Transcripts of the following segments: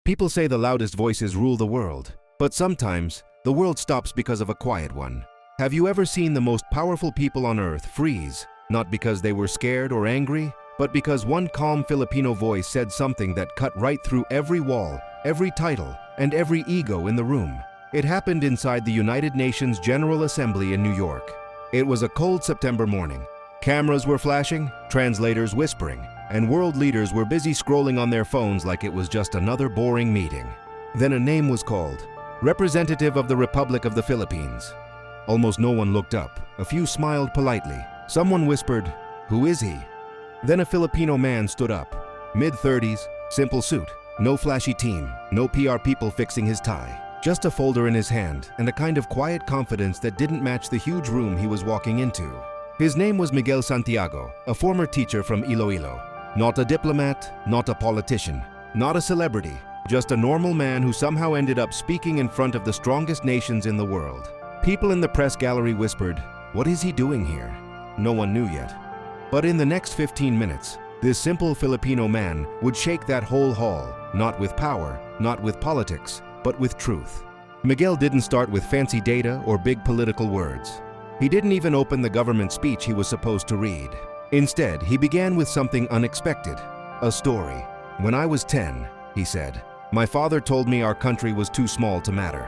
People say the loudest voices rule the world, but sometimes the world stops because of a quiet one. Have you ever seen the most powerful people on earth freeze, not because they were scared or angry, but because one calm Filipino voice said something that cut right through every wall, every title, and every ego in the room? It happened inside the United Nations General Assembly in New York. It was a cold September morning. Cameras were flashing, translators whispering, and world leaders were busy scrolling on their phones like it was just another boring meeting. Then a name was called, representative of the Republic of the Philippines. Almost no one looked up. A few smiled politely. Someone whispered, "Who is he?" Then a Filipino man stood up, mid-30s, simple suit, no flashy team, no PR people fixing his tie. Just a folder in his hand and a kind of quiet confidence that didn't match the huge room he was walking into. His name was Miguel Santiago, a former teacher from Iloilo. Not a diplomat, not a politician, not a celebrity, just a normal man who somehow ended up speaking in front of the strongest nations in the world. People in the press gallery whispered, "What is he doing here?" No one knew yet. But in the next 15 minutes, this simple Filipino man would shake that whole hall, not with power, not with politics, but with truth. Miguel didn't start with fancy data or big political words. He didn't even open the government speech he was supposed to read. Instead, he began with something unexpected, a story. "When I was 10, he said, my father told me our country was too small to matter.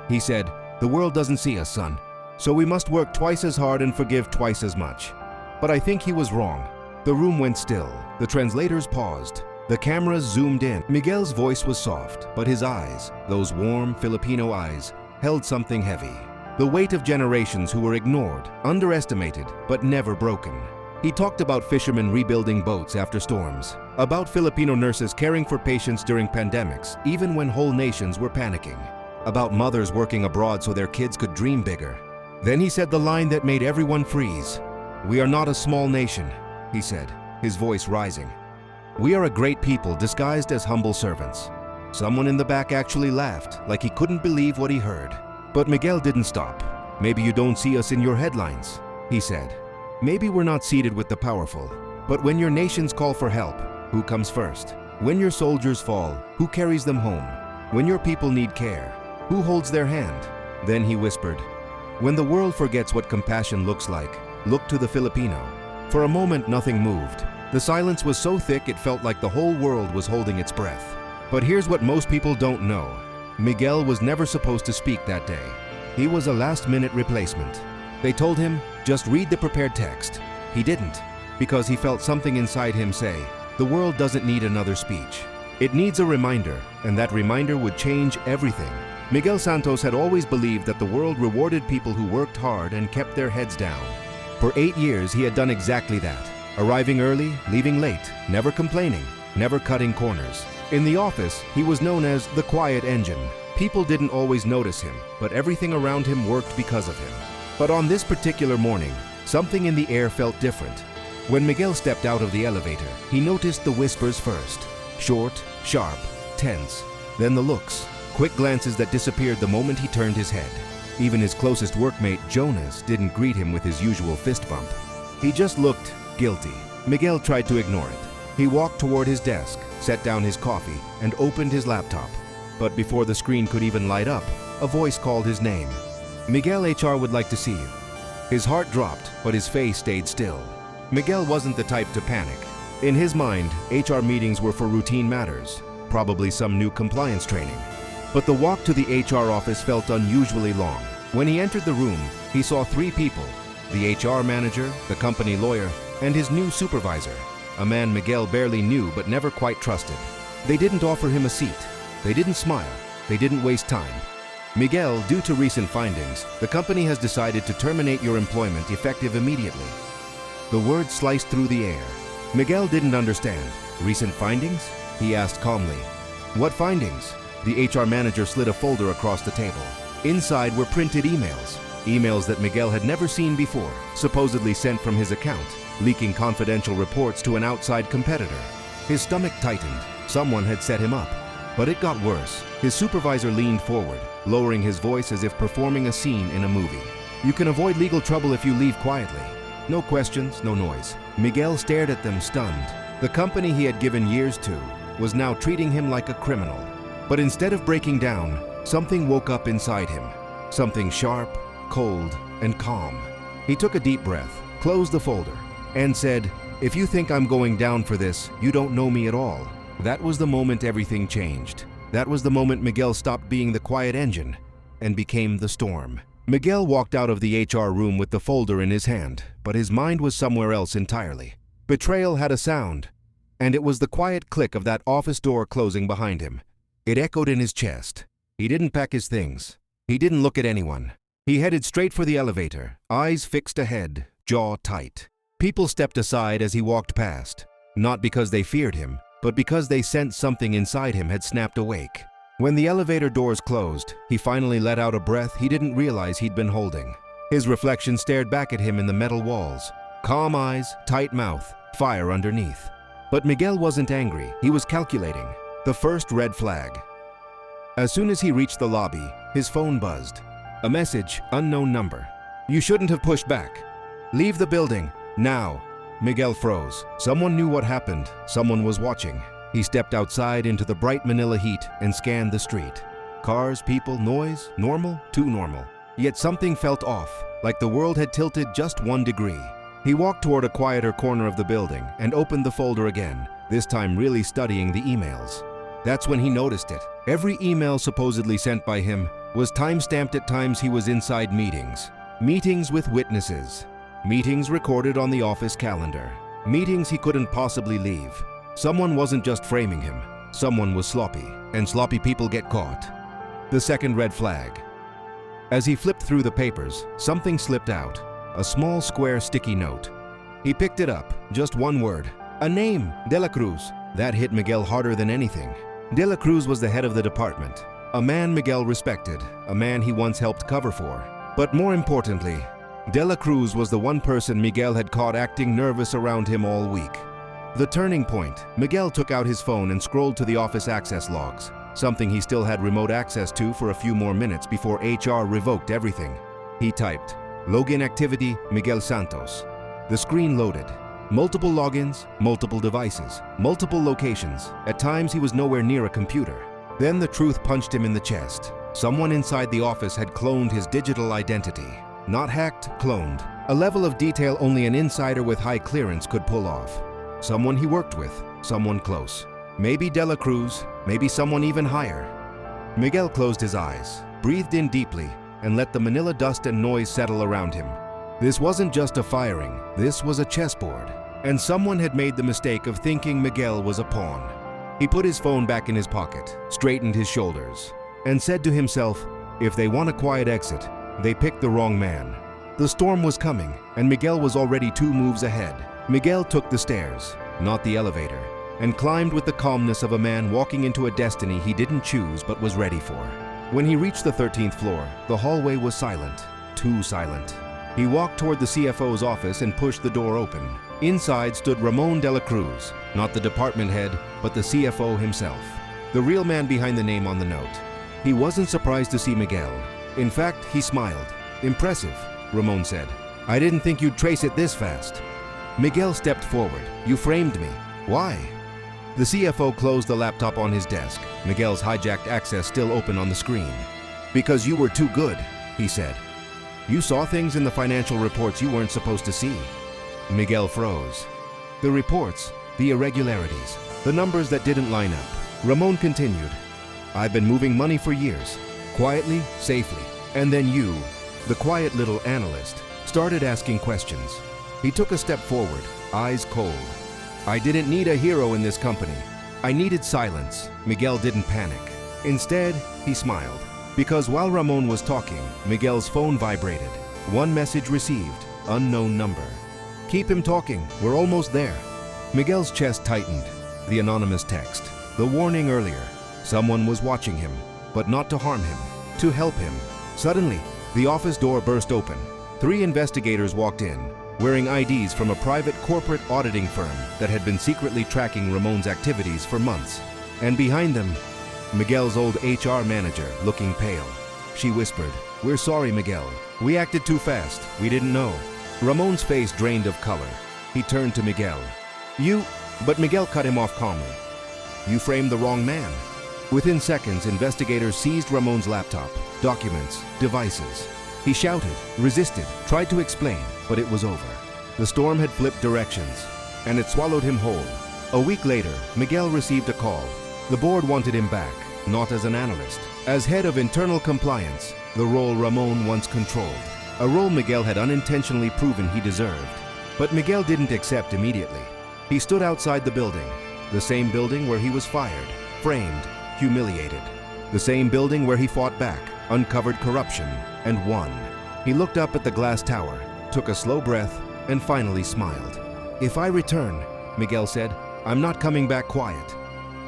He said, the world doesn't see us, son, so we must work twice as hard and forgive twice as much. But I think he was wrong." The room went still. The translators paused. The cameras zoomed in. Miguel's voice was soft, but his eyes, those warm Filipino eyes, held something heavy. The weight of generations who were ignored, underestimated, but never broken. He talked about fishermen rebuilding boats after storms, about Filipino nurses caring for patients during pandemics, even when whole nations were panicking, about mothers working abroad so their kids could dream bigger. Then he said the line that made everyone freeze. "We are not a small nation," he said, his voice rising. "We are a great people disguised as humble servants." Someone in the back actually laughed, like he couldn't believe what he heard. But Miguel didn't stop. "Maybe you don't see us in your headlines," he said. "Maybe we're not seated with the powerful. But when your nations call for help, who comes first? When your soldiers fall, who carries them home? When your people need care, who holds their hand?" Then he whispered, "When the world forgets what compassion looks like, look to the Filipino." For a moment, nothing moved. The silence was so thick it felt like the whole world was holding its breath. But here's what most people don't know. Miguel was never supposed to speak that day. He was a last-minute replacement. They told him, just read the prepared text. He didn't, because he felt something inside him say, the world doesn't need another speech. It needs a reminder, and that reminder would change everything. Miguel Santos had always believed that the world rewarded people who worked hard and kept their heads down. For 8 years, he had done exactly that. Arriving early, leaving late, never complaining, never cutting corners. In the office, he was known as the quiet engine. People didn't always notice him, but everything around him worked because of him. But on this particular morning, something in the air felt different. When Miguel stepped out of the elevator, he noticed the whispers first. Short, sharp, tense. Then the looks, quick glances that disappeared the moment he turned his head. Even his closest workmate, Jonas, didn't greet him with his usual fist bump. He just looked guilty. Miguel tried to ignore it. He walked toward his desk, set down his coffee, and opened his laptop. But before the screen could even light up, a voice called his name. "Miguel, HR would like to see you." His heart dropped, but his face stayed still. Miguel wasn't the type to panic. In his mind, HR meetings were for routine matters, probably some new compliance training. But the walk to the HR office felt unusually long. When he entered the room, he saw 3 people, the HR manager, the company lawyer, and his new supervisor, a man Miguel barely knew but never quite trusted. They didn't offer him a seat. They didn't smile. They didn't waste time. "Miguel, due to recent findings, the company has decided to terminate your employment effective immediately." The words sliced through the air. Miguel didn't understand. "Recent findings?" he asked calmly. "What findings?" The HR manager slid a folder across the table. Inside were printed emails. Emails that Miguel had never seen before, supposedly sent from his account, leaking confidential reports to an outside competitor. His stomach tightened. Someone had set him up. But it got worse. His supervisor leaned forward, lowering his voice as if performing a scene in a movie. "You can avoid legal trouble if you leave quietly. No questions, no noise." Miguel stared at them stunned. The company he had given years to was now treating him like a criminal. But instead of breaking down, something woke up inside him. Something sharp, cold, and calm. He took a deep breath, closed the folder, and said, "If you think I'm going down for this, you don't know me at all." That was the moment everything changed. That was the moment Miguel stopped being the quiet engine and became the storm. Miguel walked out of the HR room with the folder in his hand, but his mind was somewhere else entirely. Betrayal had a sound, and it was the quiet click of that office door closing behind him. It echoed in his chest. He didn't pack his things. He didn't look at anyone. He headed straight for the elevator, eyes fixed ahead, jaw tight. People stepped aside as he walked past, not because they feared him, but because they sensed something inside him had snapped awake. When the elevator doors closed, he finally let out a breath he didn't realize he'd been holding. His reflection stared back at him in the metal walls. Calm eyes, tight mouth, fire underneath. But Miguel wasn't angry, he was calculating. The first red flag. As soon as he reached the lobby, his phone buzzed. A message, unknown number. "You shouldn't have pushed back. Leave the building, now." Miguel froze. Someone knew what happened. Someone was watching. He stepped outside into the bright Manila heat and scanned the street. Cars, people, noise, normal, too normal. Yet something felt off, like the world had tilted just 1 degree. He walked toward a quieter corner of the building and opened the folder again, this time really studying the emails. That's when he noticed it. Every email supposedly sent by him was time-stamped at times he was inside meetings. Meetings with witnesses. Meetings recorded on the office calendar. Meetings he couldn't possibly leave. Someone wasn't just framing him. Someone was sloppy, and sloppy people get caught. The second red flag. As he flipped through the papers, something slipped out. A small square sticky note. He picked it up, just one word. A name, De La Cruz. That hit Miguel harder than anything. De La Cruz was the head of the department. A man Miguel respected, a man he once helped cover for. But more importantly, De La Cruz was the one person Miguel had caught acting nervous around him all week. The turning point. Miguel took out his phone and scrolled to the office access logs, something he still had remote access to for a few more minutes before HR revoked everything. He typed, "Login activity, Miguel Santos." The screen loaded. Multiple logins, multiple devices, multiple locations. At times he was nowhere near a computer. Then the truth punched him in the chest. Someone inside the office had cloned his digital identity. Not hacked, cloned. A level of detail only an insider with high clearance could pull off. Someone he worked with, someone close. Maybe De La Cruz, maybe someone even higher. Miguel closed his eyes, breathed in deeply, and let the Manila dust and noise settle around him. This wasn't just a firing, this was a chessboard. And someone had made the mistake of thinking Miguel was a pawn. He put his phone back in his pocket, straightened his shoulders, and said to himself, if they want a quiet exit, they picked the wrong man. The storm was coming, and Miguel was already 2 moves ahead. Miguel took the stairs, not the elevator, and climbed with the calmness of a man walking into a destiny he didn't choose but was ready for. When he reached the 13th floor, the hallway was silent, too silent. He walked toward the CFO's office and pushed the door open. Inside stood Ramon de la Cruz, not the department head, but the CFO himself, the real man behind the name on the note. He wasn't surprised to see Miguel. In fact, he smiled. "Impressive," Ramon said. "I didn't think you'd trace it this fast." Miguel stepped forward. "You framed me. Why?" The CFO closed the laptop on his desk, Miguel's hijacked access still open on the screen. "Because you were too good," he said. "You saw things in the financial reports you weren't supposed to see." Miguel froze. The reports, the irregularities, the numbers that didn't line up. Ramon continued, "I've been moving money for years, quietly, safely. And then you, the quiet little analyst, started asking questions." He took a step forward, eyes cold. "I didn't need a hero in this company. I needed silence." Miguel didn't panic. Instead, he smiled. Because while Ramon was talking, Miguel's phone vibrated. One message received, unknown number. "Keep him talking, we're almost there." Miguel's chest tightened. The anonymous text, the warning earlier. Someone was watching him, but not to harm him, to help him. Suddenly, the office door burst open. 3 investigators walked in, wearing IDs from a private corporate auditing firm that had been secretly tracking Ramon's activities for months. And behind them, Miguel's old HR manager, looking pale. She whispered, "We're sorry, Miguel. We acted too fast. We didn't know." Ramon's face drained of color. He turned to Miguel. But Miguel cut him off calmly. "You framed the wrong man." Within seconds, investigators seized Ramon's laptop, documents, devices. He shouted, resisted, tried to explain, but it was over. The storm had flipped directions, and it swallowed him whole. A week later, Miguel received a call. The board wanted him back, not as an analyst, as head of internal compliance, the role Ramon once controlled, a role Miguel had unintentionally proven he deserved. But Miguel didn't accept immediately. He stood outside the building, the same building where he was fired, framed, humiliated. The same building where he fought back, uncovered corruption, and won. He looked up at the glass tower, took a slow breath, and finally smiled. "If I return," Miguel said, "I'm not coming back quiet."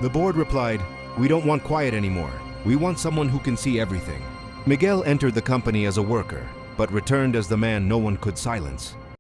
The board replied, "We don't want quiet anymore. We want someone who can see everything." Miguel entered the company as a worker, but returned as the man no one could silence.